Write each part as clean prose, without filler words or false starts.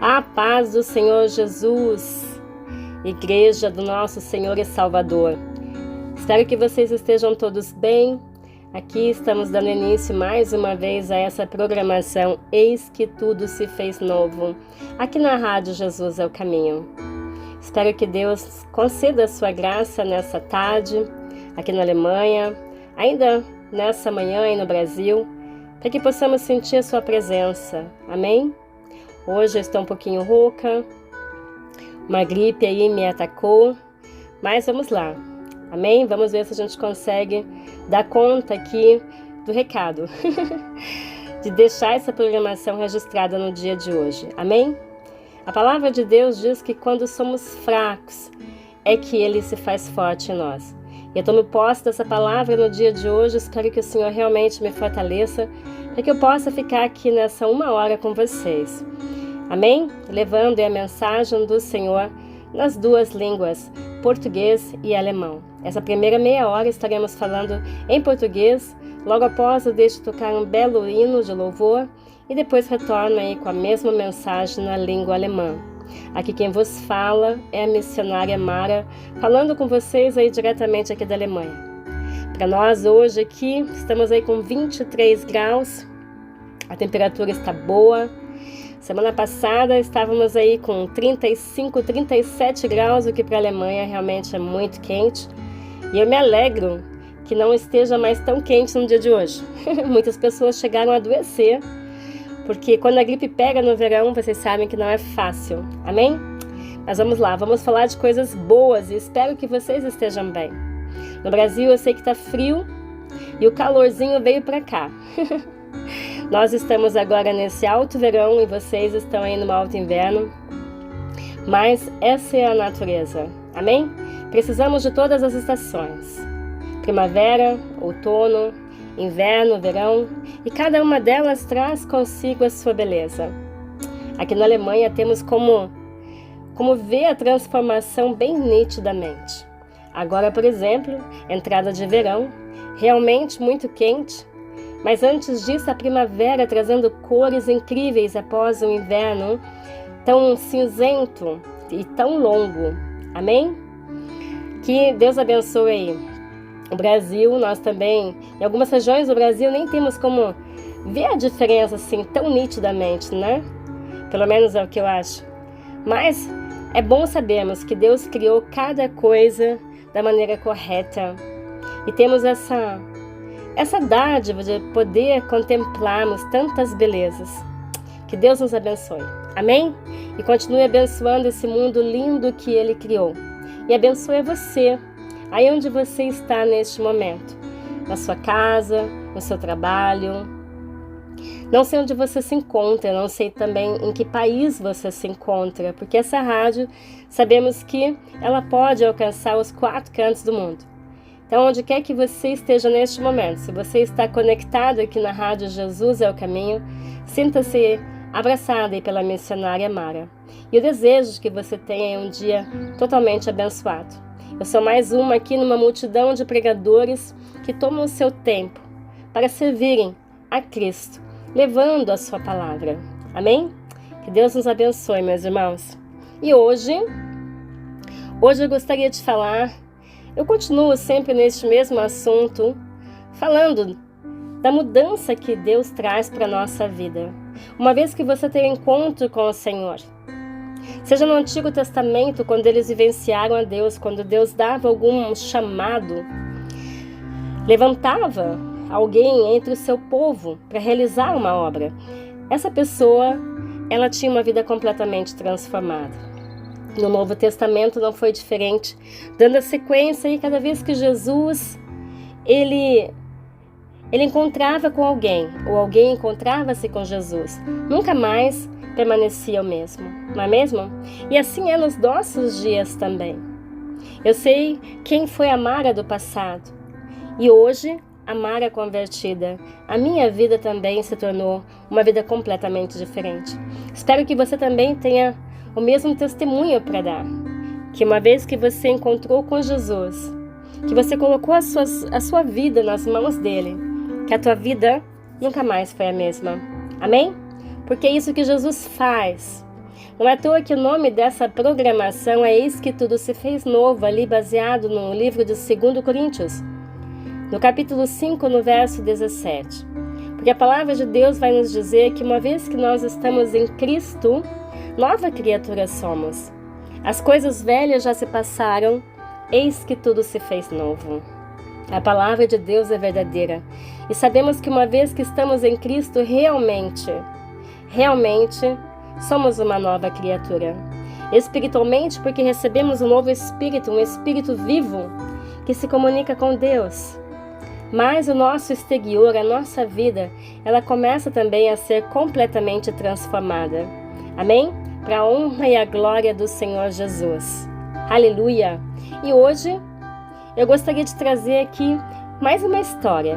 A paz do Senhor Jesus, Igreja do nosso Senhor e Salvador. Espero que vocês estejam todos bem. Aqui estamos dando início mais uma vez a essa programação Eis que Tudo se Fez Novo, aqui na Rádio Jesus é o Caminho. Espero que Deus conceda a sua graça nessa tarde, aqui na Alemanha, ainda nessa manhã aí no Brasil, para que possamos sentir a sua presença. Amém? Hoje eu estou um pouquinho rouca, uma gripe aí me atacou, mas vamos lá. Amém? Vamos ver se a gente consegue dar conta aqui do recado, de deixar essa programação registrada no dia de hoje. Amém? A palavra de Deus diz que quando somos fracos, é que Ele se faz forte em nós. E eu tomo posse dessa palavra no dia de hoje, espero que o Senhor realmente me fortaleça, para que eu possa ficar aqui nessa 1 hora com vocês. Amém? Levando a mensagem do Senhor nas 2 línguas, português e alemão. Essa primeira meia hora estaremos falando em português, logo após eu deixo tocar um belo hino de louvor e depois retorno aí com a mesma mensagem na língua alemã. Aqui quem vos fala é a missionária Mara, falando com vocês aí diretamente aqui da Alemanha. Para nós hoje aqui, estamos aí com 23 graus, a temperatura está boa. Semana passada estávamos aí com 35, 37 graus, o que para a Alemanha realmente é muito quente. E eu me alegro que não esteja mais tão quente no dia de hoje. Muitas pessoas chegaram a adoecer, porque quando a gripe pega no verão, vocês sabem que não é fácil. Amém? Mas vamos lá, vamos falar de coisas boas e espero que vocês estejam bem. No Brasil eu sei que está frio e o calorzinho veio para cá. Nós estamos agora nesse alto verão e vocês estão aí no alto inverno, mas essa é a natureza, amém? Precisamos de todas as estações, primavera, outono, inverno, verão, e cada uma delas traz consigo a sua beleza. Aqui na Alemanha temos como ver a transformação bem nitidamente. Agora, por exemplo, entrada de verão, realmente muito quente, mas antes disso, a primavera trazendo cores incríveis após o inverno tão cinzento e tão longo. Amém? Que Deus abençoe aí. O Brasil, nós também, em algumas regiões do Brasil, nem temos como ver a diferença assim tão nitidamente, né? Pelo menos é o que eu acho. Mas é bom sabermos que Deus criou cada coisa da maneira correta. E temos essa dádiva de poder contemplarmos tantas belezas. Que Deus nos abençoe. Amém? E continue abençoando esse mundo lindo que Ele criou. E abençoe você, aí onde você está neste momento. Na sua casa, no seu trabalho. Não sei onde você se encontra, não sei também em que país você se encontra, porque essa rádio, sabemos que ela pode alcançar os 4 cantos do mundo. Então, onde quer que você esteja neste momento, se você está conectado aqui na Rádio Jesus é o Caminho, sinta-se abraçada aí pela missionária Mara. E eu desejo que você tenha um dia totalmente abençoado. Eu sou mais uma aqui numa multidão de pregadores que tomam o seu tempo para servirem a Cristo, levando a sua palavra. Amém? Que Deus nos abençoe, meus irmãos. E hoje eu gostaria de falar. Eu continuo sempre neste mesmo assunto, falando da mudança que Deus traz para a nossa vida. Uma vez que você tem um encontro com o Senhor, seja no Antigo Testamento, quando eles vivenciaram a Deus, quando Deus dava algum chamado, levantava alguém entre o seu povo para realizar uma obra. Essa pessoa, ela tinha uma vida completamente transformada. No Novo Testamento não foi diferente, dando a sequência aí cada vez que Jesus, ele encontrava com alguém, ou alguém encontrava-se com Jesus, nunca mais permanecia o mesmo, não é mesmo? E assim é nos nossos dias também. Eu sei quem foi a Mara do passado, e hoje a Mara convertida, a minha vida também se tornou uma vida completamente diferente. Espero que você também tenha o mesmo testemunho para dar, que uma vez que você encontrou com Jesus, que você colocou a sua vida nas mãos dele, que a tua vida nunca mais foi a mesma. Amém? Porque é isso que Jesus faz. Não é à toa que o nome dessa programação é Eis que Tudo se Fez Novo, ali baseado no livro de 2 Coríntios, no capítulo 5, no verso 17. Porque a palavra de Deus vai nos dizer que uma vez que nós estamos em Cristo, nova criatura somos. As coisas velhas já se passaram, eis que tudo se fez novo. A palavra de Deus é verdadeira. E sabemos que uma vez que estamos em Cristo, realmente somos uma nova criatura. Espiritualmente, porque recebemos um novo espírito, um espírito vivo, que se comunica com Deus. Mas o nosso exterior, a nossa vida, ela começa também a ser completamente transformada. Amém? Para a honra e a glória do Senhor Jesus. Aleluia! E hoje eu gostaria de trazer aqui mais uma história.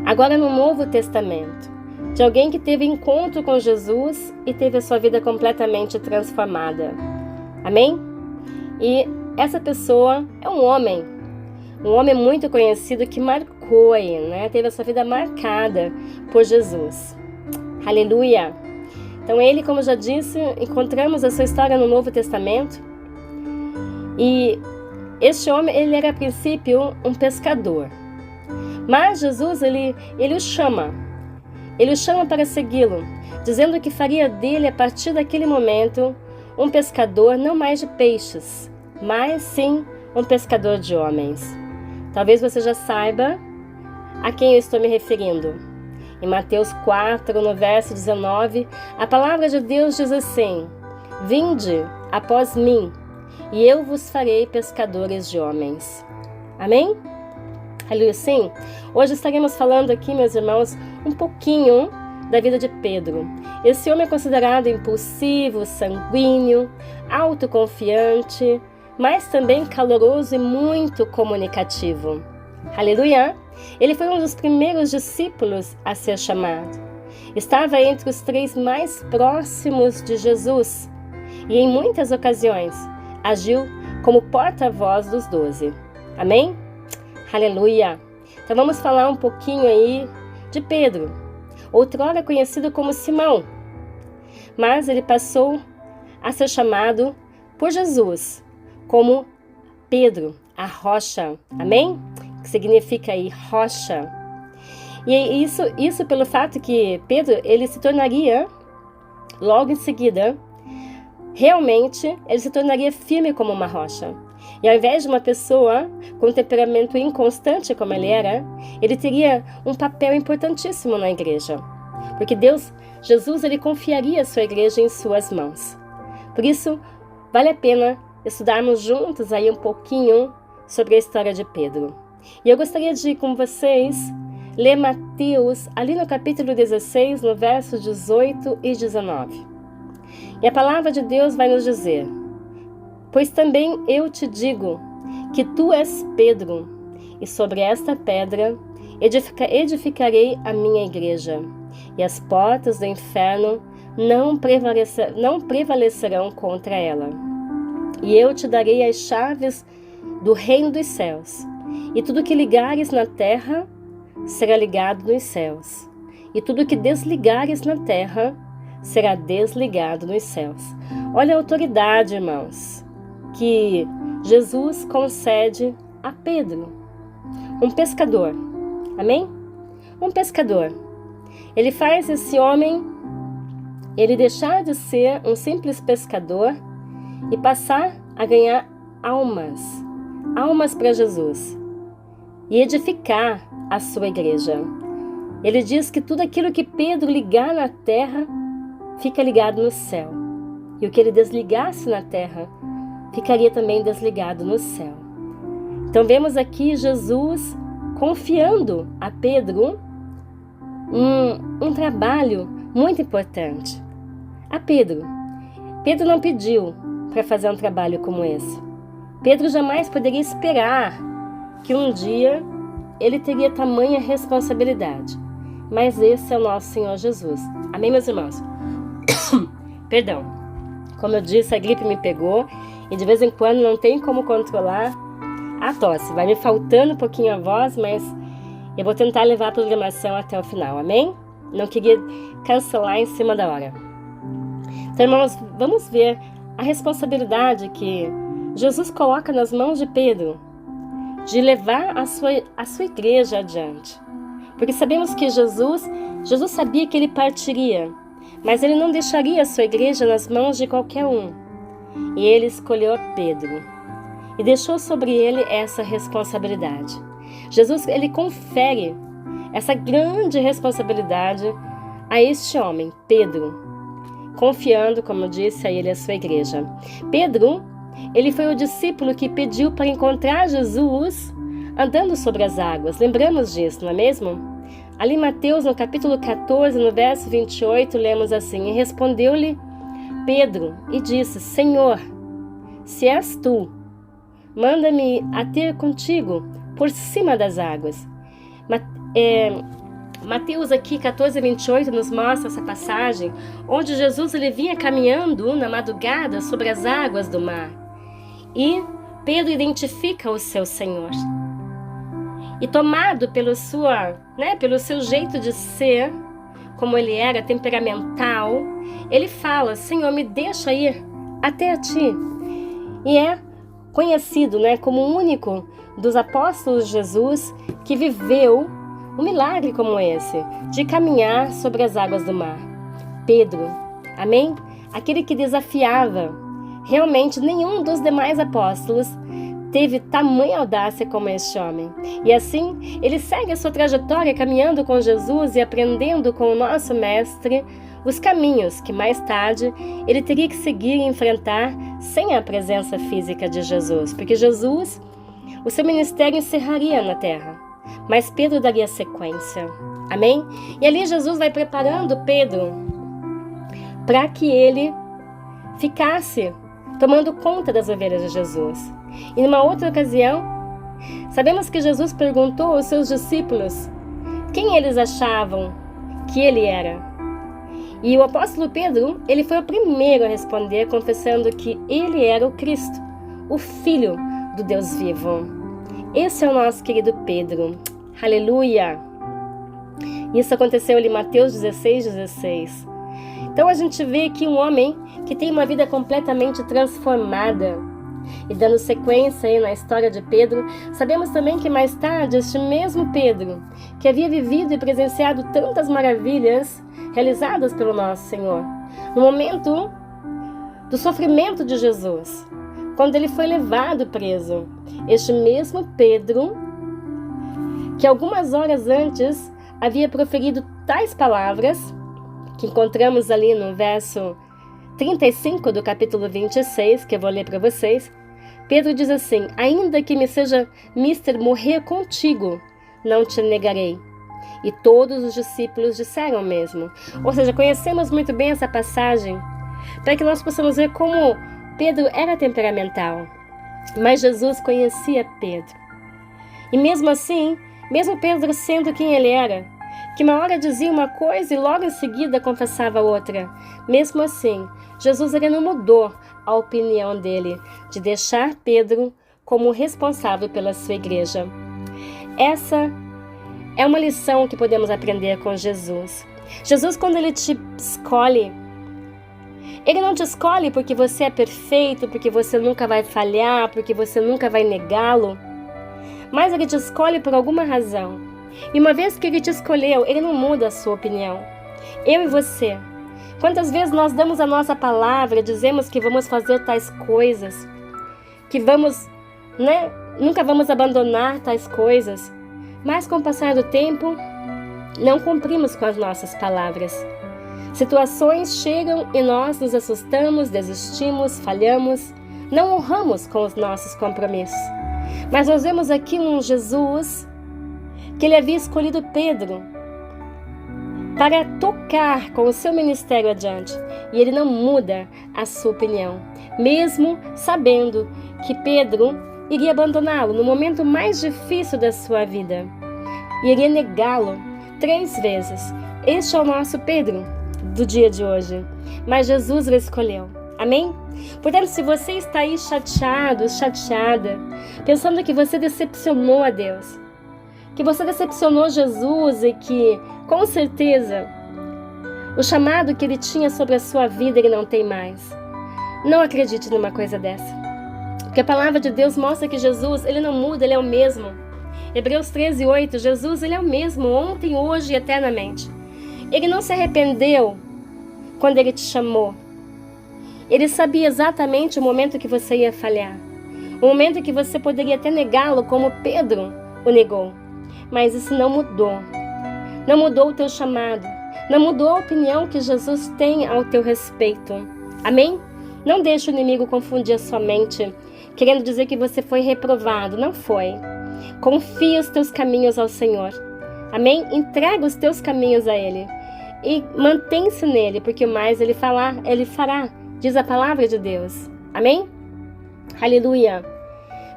Agora no Novo Testamento, de alguém que teve encontro com Jesus e teve a sua vida completamente transformada. Amém? E essa pessoa é um homem muito conhecido que marcou aí, né? Teve a sua vida marcada por Jesus. Aleluia! Então ele, como já disse, encontramos a sua história no Novo Testamento. E este homem, ele era a princípio um pescador. Mas Jesus, ele o chama. Ele o chama para segui-lo, dizendo que faria dele, a partir daquele momento, um pescador não mais de peixes, mas sim um pescador de homens. Talvez você já saiba a quem eu estou me referindo. Em Mateus 4, no verso 19, a palavra de Deus diz assim: Vinde após mim, e eu vos farei pescadores de homens. Amém? Aleluia, sim. Hoje estaremos falando aqui, meus irmãos, um pouquinho da vida de Pedro. Esse homem é considerado impulsivo, sanguíneo, autoconfiante, mas também caloroso e muito comunicativo. Aleluia! Ele foi um dos primeiros discípulos a ser chamado. Estava entre os 3 mais próximos de Jesus e, em muitas ocasiões, agiu como porta-voz dos 12. Amém? Aleluia! Então vamos falar um pouquinho aí de Pedro, outrora conhecido como Simão. Mas ele passou a ser chamado por Jesus como Pedro, a rocha. Amém? Que significa aí rocha. E isso pelo fato que Pedro, ele se tornaria, logo em seguida, realmente, ele se tornaria firme como uma rocha. E ao invés de uma pessoa com um temperamento inconstante como ele era, ele teria um papel importantíssimo na igreja. Porque Jesus, ele confiaria a sua igreja em suas mãos. Por isso, vale a pena estudarmos juntos aí um pouquinho sobre a história de Pedro. E eu gostaria de ir com vocês ler Mateus, ali no capítulo 16, no verso 18 e 19. E a palavra de Deus vai nos dizer: Pois também eu te digo que tu és Pedro, e sobre esta pedra edificarei a minha igreja, e as portas do inferno não prevalecerão contra ela. E eu te darei as chaves do reino dos céus, e tudo que ligares na terra será ligado nos céus, e tudo que desligares na terra será desligado nos céus. Olha a autoridade, irmãos, que Jesus concede a Pedro, um pescador. Amém? Um pescador. Ele faz esse homem, ele deixar de ser um simples pescador e passar a ganhar almas para Jesus e edificar a sua igreja. Ele diz que tudo aquilo que Pedro ligar na terra fica ligado no céu, e o que ele desligasse na terra ficaria também desligado no céu. Então vemos aqui Jesus confiando a Pedro um trabalho muito importante. A Pedro não pediu para fazer um trabalho como esse. Pedro jamais poderia esperar que um dia ele teria tamanha responsabilidade. Mas esse é o nosso Senhor Jesus. Amém, meus irmãos? Perdão. Como eu disse, a gripe me pegou e de vez em quando não tem como controlar a tosse. Vai me faltando um pouquinho a voz, mas eu vou tentar levar a programação até o final. Amém? Não queria cancelar em cima da hora. Então, irmãos, vamos ver a responsabilidade que Jesus coloca nas mãos de Pedro de levar a sua igreja adiante. Porque sabemos que Jesus sabia que ele partiria, mas ele não deixaria a sua igreja nas mãos de qualquer um. E ele escolheu Pedro e deixou sobre ele essa responsabilidade. Jesus, ele confere essa grande responsabilidade a este homem, Pedro, confiando, como eu disse, a ele a sua igreja. Pedro, ele foi o discípulo que pediu para encontrar Jesus andando sobre as águas. Lembramos disso, não é mesmo? Ali em Mateus, no capítulo 14, no verso 28, lemos assim: E respondeu-lhe Pedro e disse: Senhor, se és tu, manda-me a ter contigo por cima das águas. Mateus aqui 14, 28 nos mostra essa passagem onde Jesus ele vinha caminhando na madrugada sobre as águas do mar. E Pedro identifica o seu Senhor. E tomado pelo seu jeito de ser, como ele era, temperamental, ele fala: Senhor, me deixa ir até a ti. E é conhecido, como o único dos apóstolos de Jesus que viveu um milagre como esse, de caminhar sobre as águas do mar. Pedro, amém? Aquele que desafiava. Realmente nenhum dos demais apóstolos teve tamanha audácia como este homem. E assim, ele segue a sua trajetória caminhando com Jesus e aprendendo com o nosso mestre os caminhos que mais tarde ele teria que seguir e enfrentar sem a presença física de Jesus. Porque Jesus, o seu ministério encerraria na terra, mas Pedro daria sequência. Amém? E ali Jesus vai preparando Pedro para que ele ficasse tomando conta das ovelhas de Jesus. E numa outra ocasião, sabemos que Jesus perguntou aos seus discípulos quem eles achavam que ele era. E o apóstolo Pedro, ele foi o primeiro a responder, confessando que ele era o Cristo, o Filho do Deus vivo. Esse é o nosso querido Pedro. Aleluia! Isso aconteceu ali em Mateus 16, 16. Então a gente vê aqui um homem que tem uma vida completamente transformada. E dando sequência aí na história de Pedro, sabemos também que mais tarde este mesmo Pedro, que havia vivido e presenciado tantas maravilhas realizadas pelo nosso Senhor, no momento do sofrimento de Jesus, quando ele foi levado preso, este mesmo Pedro, que algumas horas antes havia proferido tais palavras, que encontramos ali no verso 35 do capítulo 26, que eu vou ler para vocês. Pedro diz assim: ainda que me seja mister morrer contigo, não te negarei. E todos os discípulos disseram o mesmo. Ou seja, conhecemos muito bem essa passagem para que nós possamos ver como Pedro era temperamental. Mas Jesus conhecia Pedro. E mesmo assim, mesmo Pedro sendo quem ele era, que uma hora dizia uma coisa e logo em seguida confessava outra, mesmo assim, Jesus ele não mudou a opinião dele de deixar Pedro como responsável pela sua igreja. Essa é uma lição que podemos aprender com Jesus. Jesus, quando ele te escolhe, ele não te escolhe porque você é perfeito, porque você nunca vai falhar, porque você nunca vai negá-lo, mas ele te escolhe por alguma razão. E uma vez que ele te escolheu, ele não muda a sua opinião. Eu e você, quantas vezes nós damos a nossa palavra, dizemos que vamos fazer tais coisas, que vamos, nunca vamos abandonar tais coisas, mas com o passar do tempo, não cumprimos com as nossas palavras. Situações chegam e nós nos assustamos, desistimos, falhamos, não honramos com os nossos compromissos. Mas nós vemos aqui um Jesus que ele havia escolhido Pedro para tocar com o seu ministério adiante. E ele não muda a sua opinião, mesmo sabendo que Pedro iria abandoná-lo no momento mais difícil da sua vida. E iria negá-lo 3 vezes. Este é o nosso Pedro do dia de hoje. Mas Jesus o escolheu. Amém? Portanto, se você está aí chateado, chateada, pensando que você decepcionou a Deus, que você decepcionou Jesus e que, com certeza, O chamado que ele tinha sobre a sua vida, ele não tem mais. Não acredite numa coisa dessa. Porque a palavra de Deus mostra que Jesus, ele não muda, ele é o mesmo. Hebreus 13:8, Jesus, ele é o mesmo, ontem, hoje e eternamente. Ele não se arrependeu quando ele te chamou. Ele sabia exatamente o momento que você ia falhar. O momento que você poderia até negá-lo, como Pedro o negou. Mas isso não mudou. Não mudou o teu chamado. Não mudou a opinião que Jesus tem ao teu respeito. Amém? Não deixe o inimigo confundir a sua mente, querendo dizer que você foi reprovado. Não foi. Confia os teus caminhos ao Senhor. Amém? Entrega os teus caminhos a Ele. E mantém-se nele, porque o mais Ele fará, diz a palavra de Deus. Amém? Aleluia.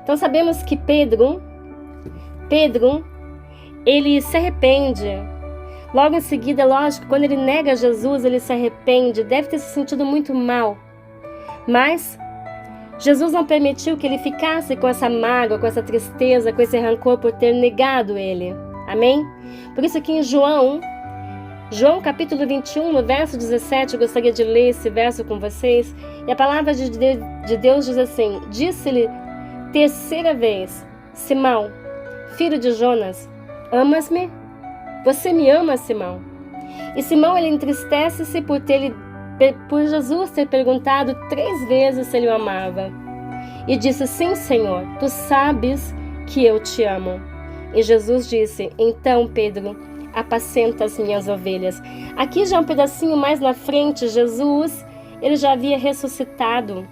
Então sabemos que Pedro, ele se arrepende. Logo em seguida, lógico, quando ele nega Jesus, ele se arrepende. Deve ter se sentido muito mal. Mas Jesus não permitiu que ele ficasse com essa mágoa, com essa tristeza, com esse rancor por ter negado ele. Amém? Por isso que em João capítulo 21, no verso 17, eu gostaria de ler esse verso com vocês. E a palavra de Deus diz assim: disse-lhe terceira vez: Simão, filho de Jonas, amas-me? Você me ama, Simão? E Simão, ele entristece-se por Jesus ter perguntado 3 vezes se ele o amava. E disse: sim, Senhor, tu sabes que eu te amo. E Jesus disse: então, Pedro, apacenta as minhas ovelhas. Aqui já um pedacinho mais na frente, Jesus, ele já havia ressuscitado.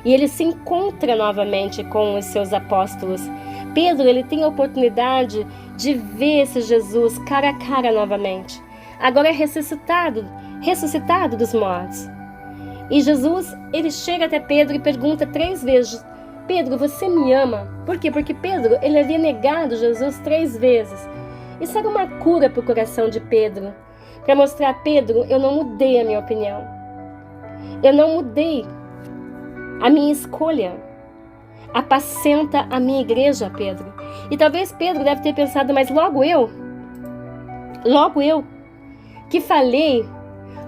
E ele se encontra novamente com os seus apóstolos. Pedro, ele tem a oportunidade de ver esse Jesus cara a cara novamente. Agora é ressuscitado dos mortos. E Jesus, ele chega até Pedro e pergunta 3 vezes: Pedro, você me ama? Por quê? Porque Pedro, ele havia negado Jesus 3 vezes. Isso era uma cura para o coração de Pedro, para mostrar a Pedro: eu não mudei a minha opinião. Eu não mudei a minha escolha. Apacenta a minha igreja, Pedro. E talvez Pedro deve ter pensado: mas logo eu que falhei,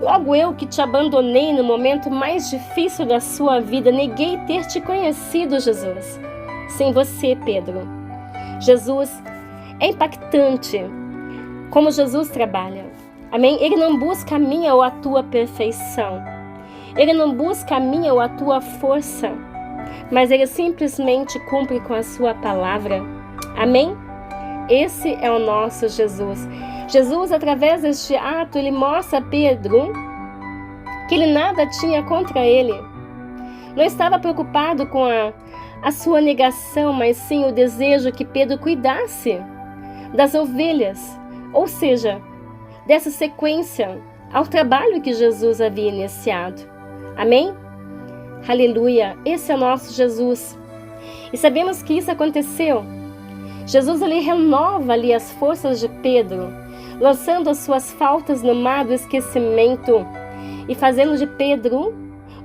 logo eu que te abandonei no momento mais difícil da sua vida, neguei ter te conhecido, Jesus. Sim, você, Pedro. Jesus, é impactante como Jesus trabalha. Amém? Ele não busca a minha ou a tua perfeição. Ele não busca a minha ou a tua força. Mas ele simplesmente cumpre com a sua palavra. Amém? Esse é o nosso Jesus. Jesus, através deste ato, ele mostra a Pedro que ele nada tinha contra ele. Não estava preocupado com a sua negação, mas sim o desejo que Pedro cuidasse das ovelhas. Ou seja, dessa sequência ao trabalho que Jesus havia iniciado. Amém? Aleluia! Esse é o nosso Jesus. E sabemos que isso aconteceu. Jesus, ele renova ali as forças de Pedro, lançando as suas faltas no mar do esquecimento e fazendo de Pedro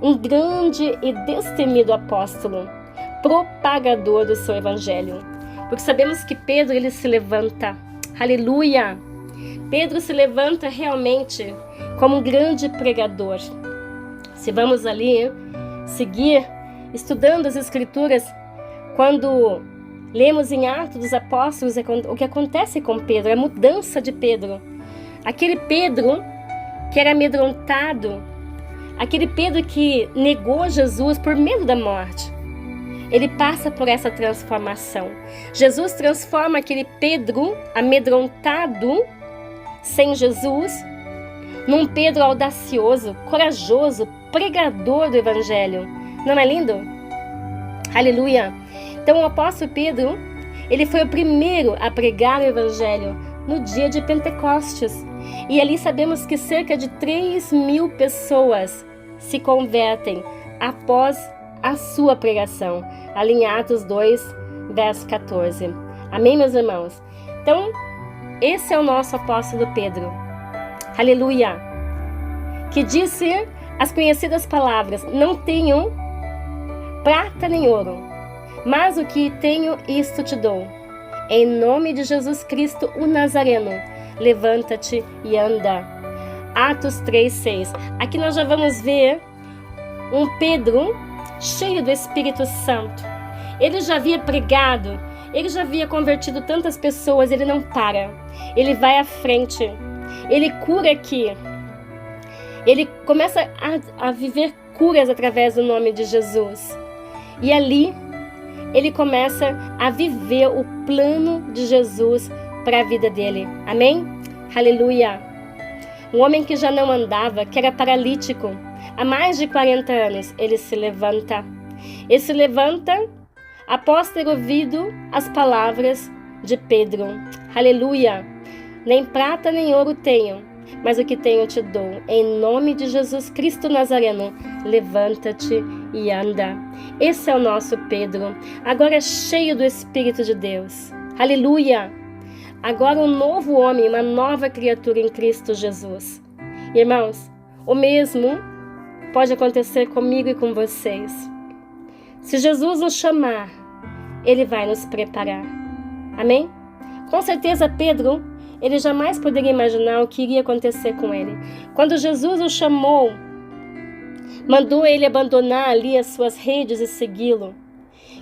um grande e destemido apóstolo, propagador do seu evangelho. Porque sabemos que Pedro, ele se levanta. Aleluia! Pedro se levanta realmente como um grande pregador. Se vamos ali seguir estudando as Escrituras, quando lemos em Atos dos Apóstolos o que acontece com Pedro, a mudança de Pedro. Aquele Pedro que era amedrontado, aquele Pedro que negou Jesus por medo da morte, ele passa por essa transformação. Jesus transforma aquele Pedro amedrontado, sem Jesus, num Pedro audacioso, corajoso, pregador do Evangelho. Não é lindo? Aleluia! Então o apóstolo Pedro, ele foi o primeiro a pregar o Evangelho no dia de Pentecostes. E ali sabemos que cerca de 3.000 pessoas se convertem após a sua pregação. Ali em Atos 2, verso 14. Amém, meus irmãos? Então, esse é o nosso apóstolo Pedro. Aleluia! Que disse as conhecidas palavras: não tenho prata nem ouro, mas o que tenho, isto te dou. Em nome de Jesus Cristo, o Nazareno, levanta-te e anda. Atos 3:6. Aqui nós já vamos ver um Pedro cheio do Espírito Santo. Ele já havia pregado, ele já havia convertido tantas pessoas, ele não para. Ele vai à frente, ele cura aqui. Ele começa a viver curas através do nome de Jesus. E ali, ele começa a viver o plano de Jesus para a vida dele. Amém? Aleluia! Um homem que já não andava, que era paralítico, há mais de 40 anos, ele se levanta. Ele se levanta após ter ouvido as palavras de Pedro. Aleluia! Nem prata nem ouro tenho, mas o que tenho te dou. Em nome de Jesus Cristo Nazareno, levanta-te e anda. Esse é o nosso Pedro, agora cheio do Espírito de Deus. Aleluia! Agora um novo homem, uma nova criatura em Cristo Jesus. Irmãos, o mesmo pode acontecer comigo e com vocês. Se Jesus nos chamar, Ele vai nos preparar. Amém? Com certeza Pedro, ele jamais poderia imaginar o que iria acontecer com ele. Quando Jesus o chamou, mandou ele abandonar ali as suas redes e segui-lo,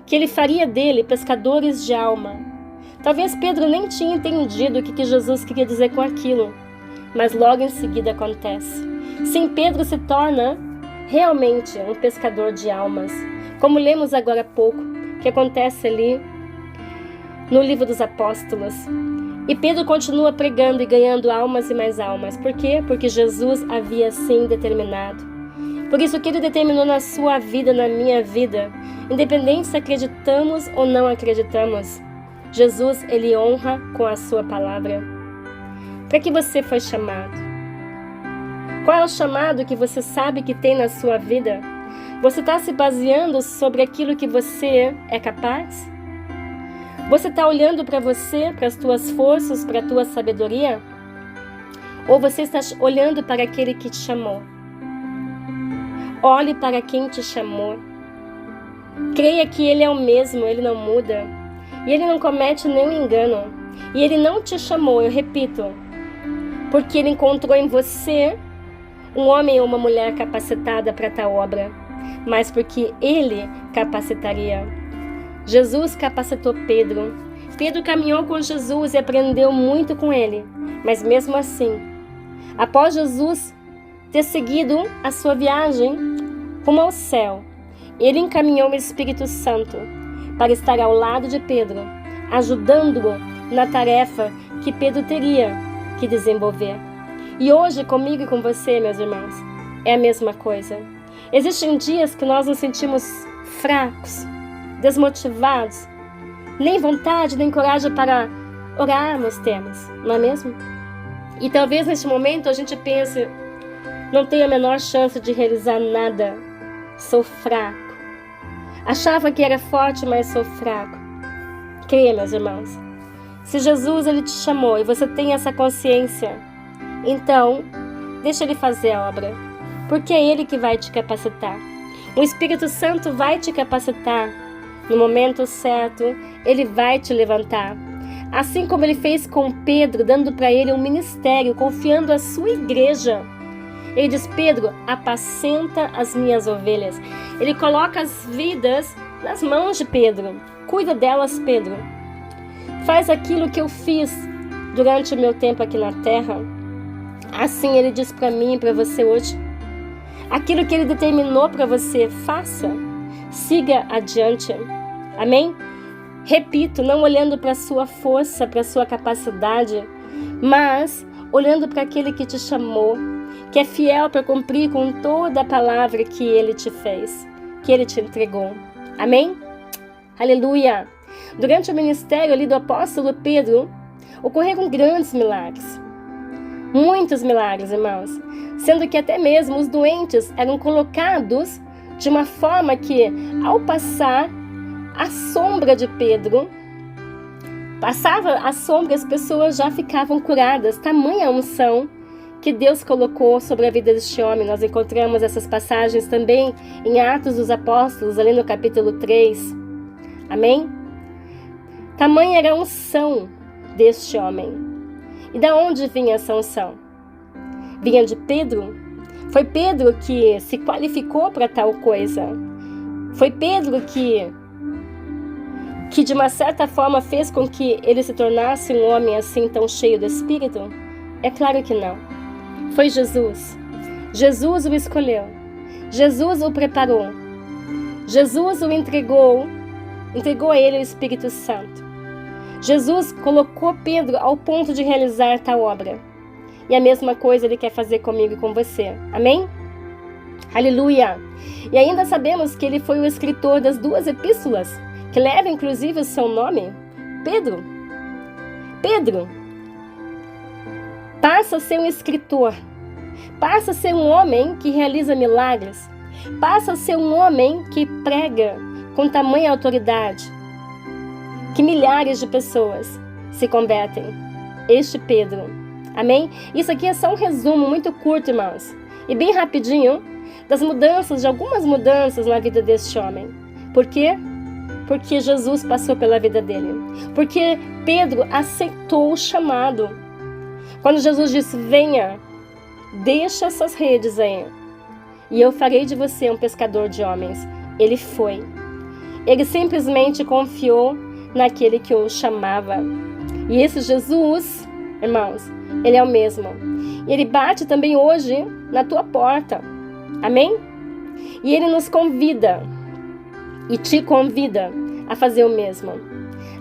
que ele faria dele pescadores de alma. Talvez Pedro nem tinha entendido o que Jesus queria dizer com aquilo, mas logo em seguida acontece. Sim, Pedro se torna realmente um pescador de almas, como lemos agora há pouco, que acontece ali no livro dos apóstolos. E Pedro continua pregando e ganhando almas e mais almas. Por quê? Porque Jesus havia assim determinado. Por isso que Ele determinou na sua vida, na minha vida, independente se acreditamos ou não acreditamos, Jesus, Ele honra com a sua palavra. Para que você foi chamado? Qual é o chamado que você sabe que tem na sua vida? Você está se baseando sobre aquilo que você é capaz? Você está olhando para você, para as tuas forças, para a tua sabedoria? Ou você está olhando para aquele que te chamou? Olhe para quem te chamou. Creia que Ele é o mesmo, Ele não muda. E Ele não comete nenhum engano. E Ele não te chamou, eu repito, porque Ele encontrou em você um homem ou uma mulher capacitada para tal obra, mas porque Ele capacitaria. Jesus capacitou Pedro. Pedro caminhou com Jesus e aprendeu muito com Ele. Mas mesmo assim, após Jesus ter seguido a sua viagem rumo ao céu, Ele encaminhou o Espírito Santo para estar ao lado de Pedro, ajudando-o na tarefa que Pedro teria que desenvolver. E hoje, comigo e com você, meus irmãos, é a mesma coisa. Existem dias que nós nos sentimos fracos, desmotivados, nem vontade, nem coragem para orarmos temos, não é mesmo? E talvez neste momento a gente pense, não tenho a menor chance de realizar nada, sou fraco. Achava que era forte, mas sou fraco. Creia, meus irmãos, se Jesus Ele te chamou e você tem essa consciência, então deixa Ele fazer a obra, porque é Ele que vai te capacitar. O Espírito Santo vai te capacitar. No momento certo, Ele vai te levantar. Assim como Ele fez com Pedro, dando para ele um ministério, confiando a sua igreja. Ele diz, Pedro, apacenta as minhas ovelhas. Ele coloca as vidas nas mãos de Pedro. Cuida delas, Pedro. Faz aquilo que eu fiz durante o meu tempo aqui na terra. Assim Ele diz para mim e para você hoje. Aquilo que Ele determinou para você, faça. Siga adiante. Amém? Repito, não olhando para a sua força, para a sua capacidade, mas olhando para aquele que te chamou, que é fiel para cumprir com toda a palavra que Ele te fez, que Ele te entregou. Amém? Aleluia! Durante o ministério ali do apóstolo Pedro, ocorreram grandes milagres. Muitos milagres, irmãos. Sendo que até mesmo os doentes eram colocados de uma forma que, ao passar a sombra de Pedro, passava a sombra, as pessoas já ficavam curadas. Tamanha unção que Deus colocou sobre a vida deste homem. Nós encontramos essas passagens também em Atos dos Apóstolos, ali no capítulo 3. Amém? Tamanha era a unção deste homem. E da onde vinha essa unção? vinha de Pedro. Foi Pedro que se qualificou para tal coisa. Foi Pedro que de uma certa forma fez com que ele se tornasse um homem assim tão cheio do Espírito? É claro que não. Foi Jesus. Jesus o escolheu. Jesus o preparou. Jesus o entregou a ele o Espírito Santo. Jesus colocou Pedro ao ponto de realizar tal obra. E a mesma coisa Ele quer fazer comigo e com você. Amém? Aleluia! E ainda sabemos que Ele foi o escritor das 2 epístolas, que levam inclusive o seu nome, Pedro. Pedro passa a ser um escritor, passa a ser um homem que realiza milagres, passa a ser um homem que prega com tamanha autoridade, que milhares de pessoas se convertem. Este Pedro. Amém? Isso aqui é só um resumo muito curto, irmãos, e bem rapidinho, das mudanças, de algumas mudanças na vida deste homem. Por quê? Porque Jesus passou pela vida dele. Porque Pedro aceitou o chamado. Quando Jesus disse, venha, deixa essas redes aí, e eu farei de você um pescador de homens. Ele foi. Ele simplesmente confiou naquele que o chamava. E esse Jesus, irmãos, Ele é o mesmo. E Ele bate também hoje na tua porta. Amém? E Ele nos convida e te convida a fazer o mesmo.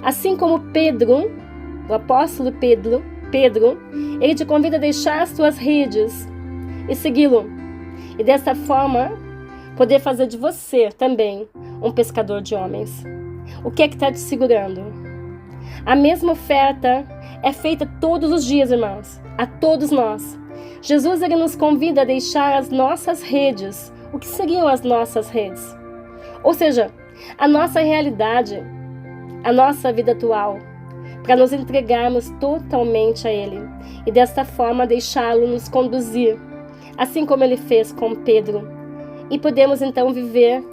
Assim como Pedro, o apóstolo Pedro, ele te convida a deixar as tuas redes e segui-lo. E dessa forma, poder fazer de você também um pescador de homens. O que é que está te segurando? A mesma oferta é feita todos os dias, irmãos, a todos nós. Jesus, Ele nos convida a deixar as nossas redes. O que seriam as nossas redes? Ou seja, a nossa realidade, a nossa vida atual, para nos entregarmos totalmente a Ele e desta forma deixá-lo nos conduzir, assim como Ele fez com Pedro. E podemos então viver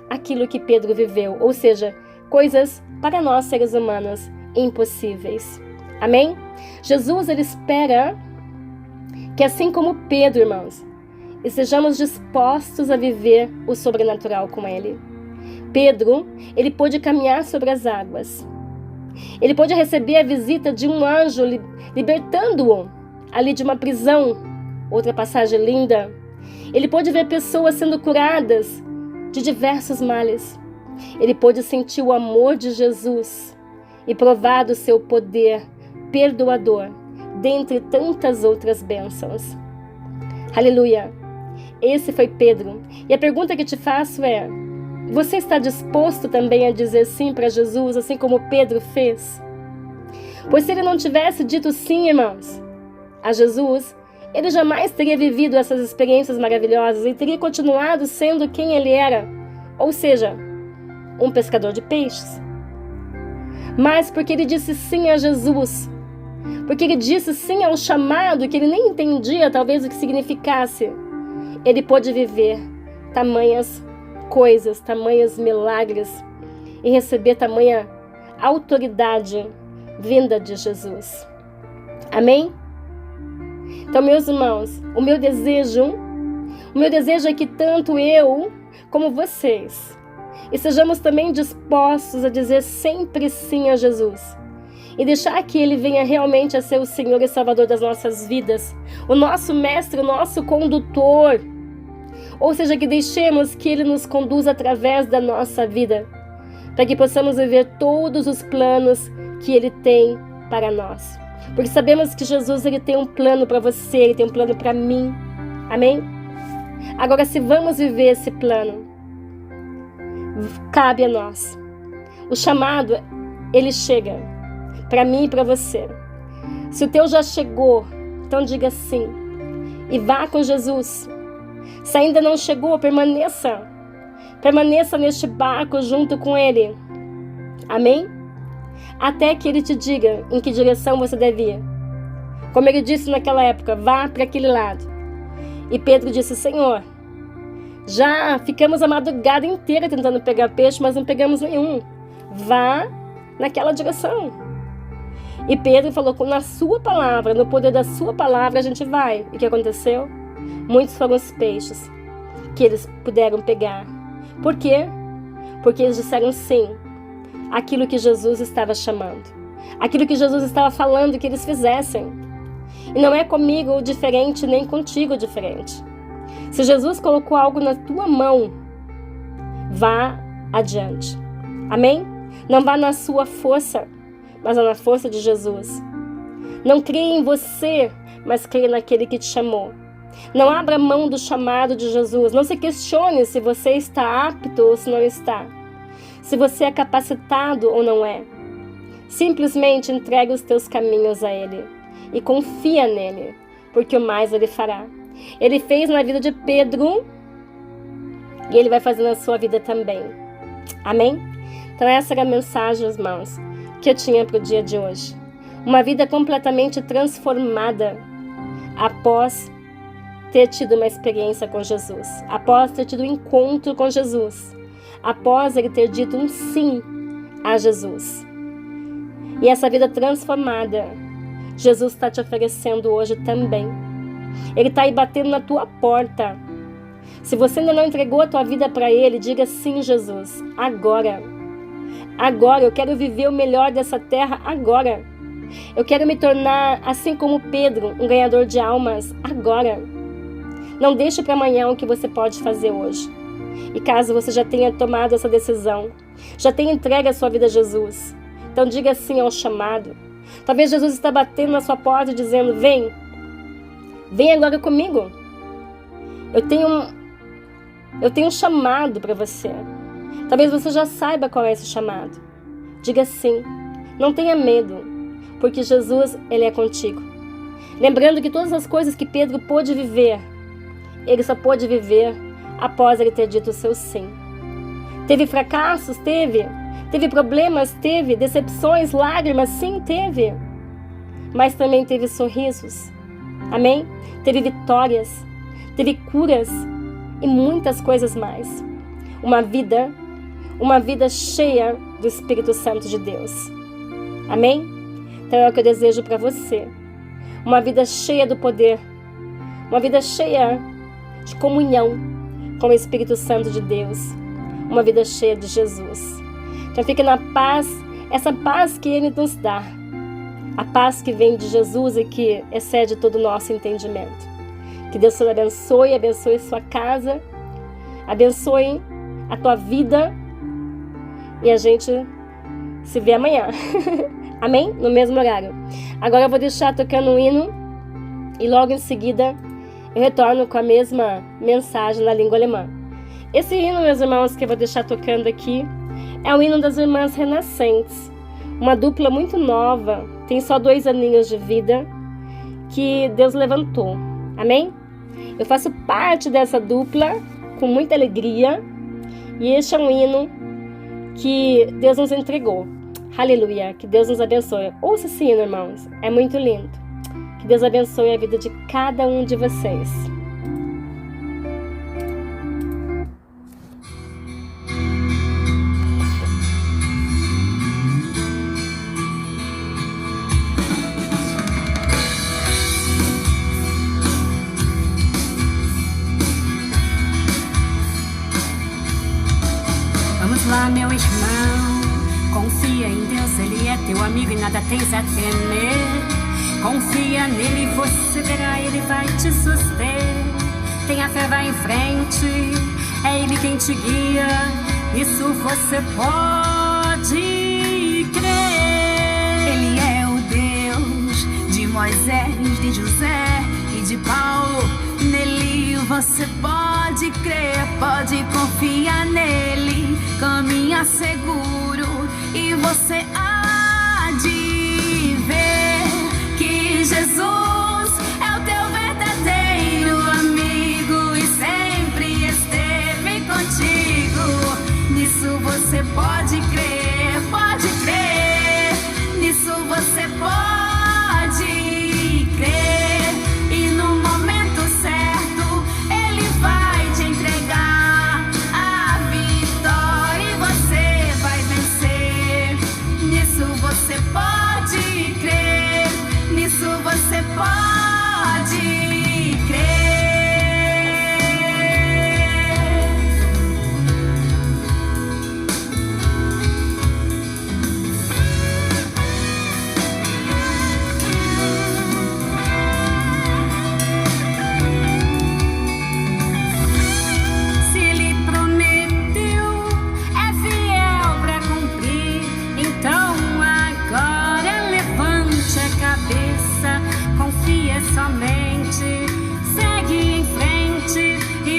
aquilo que Pedro viveu, ou seja, coisas para nós seres humanos impossíveis. Amém? Jesus, Ele espera que assim como Pedro, irmãos, estejamos dispostos a viver o sobrenatural com Ele. Pedro, ele pôde caminhar sobre as águas. Ele pôde receber a visita de um anjo libertando-o ali de uma prisão. Outra passagem linda. Ele pôde ver pessoas sendo curadas de diversos males. Ele pôde sentir o amor de Jesus e provar do seu poder perdoador, dentre tantas outras bênçãos. Aleluia! Esse foi Pedro. E a pergunta que te faço é: você está disposto também a dizer sim para Jesus, assim como Pedro fez? Pois se ele não tivesse dito sim, irmãos, a Jesus, ele jamais teria vivido essas experiências maravilhosas e teria continuado sendo quem ele era, ou seja, um pescador de peixes. Mas porque ele disse sim a Jesus, porque ele disse sim ao chamado que ele nem entendia talvez o que significasse, ele pôde viver tamanhas coisas, tamanhos milagres e receber tamanha autoridade vinda de Jesus. Amém? Então, meus irmãos, o meu desejo é que tanto eu como vocês estejamos também dispostos a dizer sempre sim a Jesus e deixar que Ele venha realmente a ser o Senhor e Salvador das nossas vidas, o nosso mestre, o nosso condutor. Ou seja, que deixemos que Ele nos conduza através da nossa vida, para que possamos viver todos os planos que Ele tem para nós. Porque sabemos que Jesus, Ele tem um plano para você, Ele tem um plano para mim. Amém? Agora, se vamos viver esse plano, cabe a nós. O chamado, ele chega para mim e para você. Se o teu já chegou, então diga sim e vá com Jesus. Se ainda não chegou, permaneça neste barco junto com Ele. Amém? Até que Ele te diga em que direção você deve ir. Como Ele disse naquela época, vá para aquele lado. E Pedro disse, Senhor, já ficamos a madrugada inteira tentando pegar peixe, mas não pegamos nenhum. Vá naquela direção. E Pedro falou, na sua palavra, no poder da sua palavra a gente vai. E o que aconteceu? Muitos foram os peixes que eles puderam pegar. Por quê? Porque eles disseram sim àquilo que Jesus estava chamando. Aquilo que Jesus estava falando que eles fizessem. E não é comigo diferente, nem contigo diferente. Se Jesus colocou algo na tua mão, vá adiante. Amém? Não vá na sua força, mas na força de Jesus. Não creia em você, mas creia naquele que te chamou. Não abra mão do chamado de Jesus. Não se questione se você está apto ou se não está. Se você é capacitado ou não é. Simplesmente entregue os teus caminhos a Ele. E confia nele, porque o mais Ele fará. Ele fez na vida de Pedro e Ele vai fazer na sua vida também. Amém? Então essa era a mensagem, irmãos, que eu tinha para o dia de hoje. Uma vida completamente transformada após ter tido uma experiência com Jesus, após ter tido um encontro com Jesus, após Ele ter dito um sim a Jesus. E essa vida transformada, Jesus está te oferecendo hoje também. Ele está aí batendo na tua porta. Se você ainda não entregou a tua vida para Ele, diga sim, Jesus, agora. Agora, eu quero viver o melhor dessa terra agora. Eu quero me tornar, assim como Pedro, um ganhador de almas agora. Não deixe para amanhã o que você pode fazer hoje. E caso você já tenha tomado essa decisão, já tenha entregue a sua vida a Jesus, então diga sim ao chamado. Talvez Jesus está batendo na sua porta e dizendo, vem agora comigo. Eu tenho um chamado para você. Talvez você já saiba qual é esse chamado. Diga sim, não tenha medo, porque Jesus, Ele é contigo. Lembrando que todas as coisas que Pedro pôde viver, ele só pôde viver após ele ter dito o seu sim. Teve fracassos? Teve. Teve problemas? Teve. Decepções, lágrimas? Sim, teve. Mas também teve sorrisos. Amém? Teve vitórias. Teve curas. E muitas coisas mais. Uma vida cheia do Espírito Santo de Deus. Amém? Então é o que eu desejo para você. Uma vida cheia do poder. Uma vida cheia de comunhão com o Espírito Santo de Deus. Uma vida cheia de Jesus. Então fique na paz, essa paz que Ele nos dá. A paz que vem de Jesus e que excede todo o nosso entendimento. Que Deus te abençoe, abençoe sua casa, abençoe a tua vida. E a gente se vê amanhã. Amém? No mesmo horário. Agora eu vou deixar tocando um hino e logo em seguida eu retorno com a mesma mensagem na língua alemã. Esse hino, meus irmãos, que eu vou deixar tocando aqui, é o hino das Irmãs Renascentes. Uma dupla muito nova, tem só 2 aninhos de vida, que Deus levantou. Amém? Eu faço parte dessa dupla com muita alegria. E este é um hino que Deus nos entregou. Aleluia, que Deus nos abençoe. Ouça esse hino, irmãos, é muito lindo. Que Deus abençoe a vida de cada um de vocês. Vamos lá, meu irmão, confia em Deus, Ele é teu amigo e nada tens a temer. Confia nele, você verá, Ele vai te suster. Tenha fé, vai em frente, é Ele quem te guia, isso você pode crer. Ele é o Deus de Moisés, de José e de Paulo. Nele você pode crer, pode confiar nele, caminha seguro e você há de ver que Jesus é o teu verdadeiro amigo e sempre esteve contigo. Nisso você pode crer, nisso você pode crer. E no momento certo Ele vai te entregar a vitória e você vai vencer.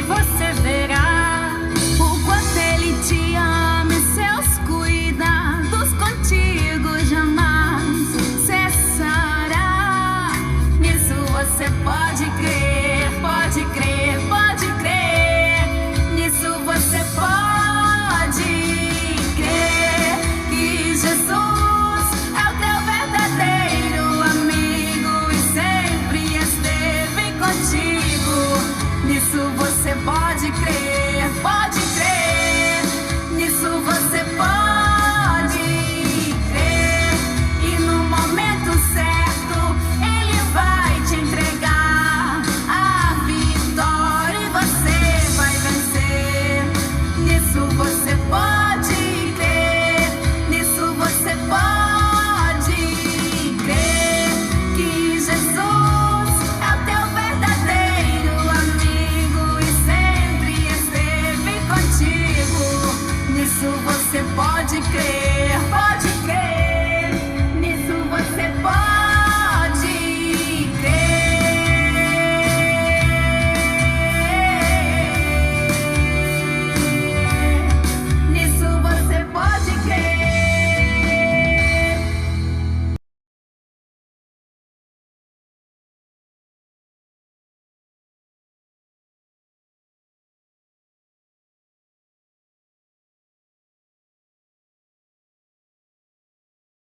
você vê.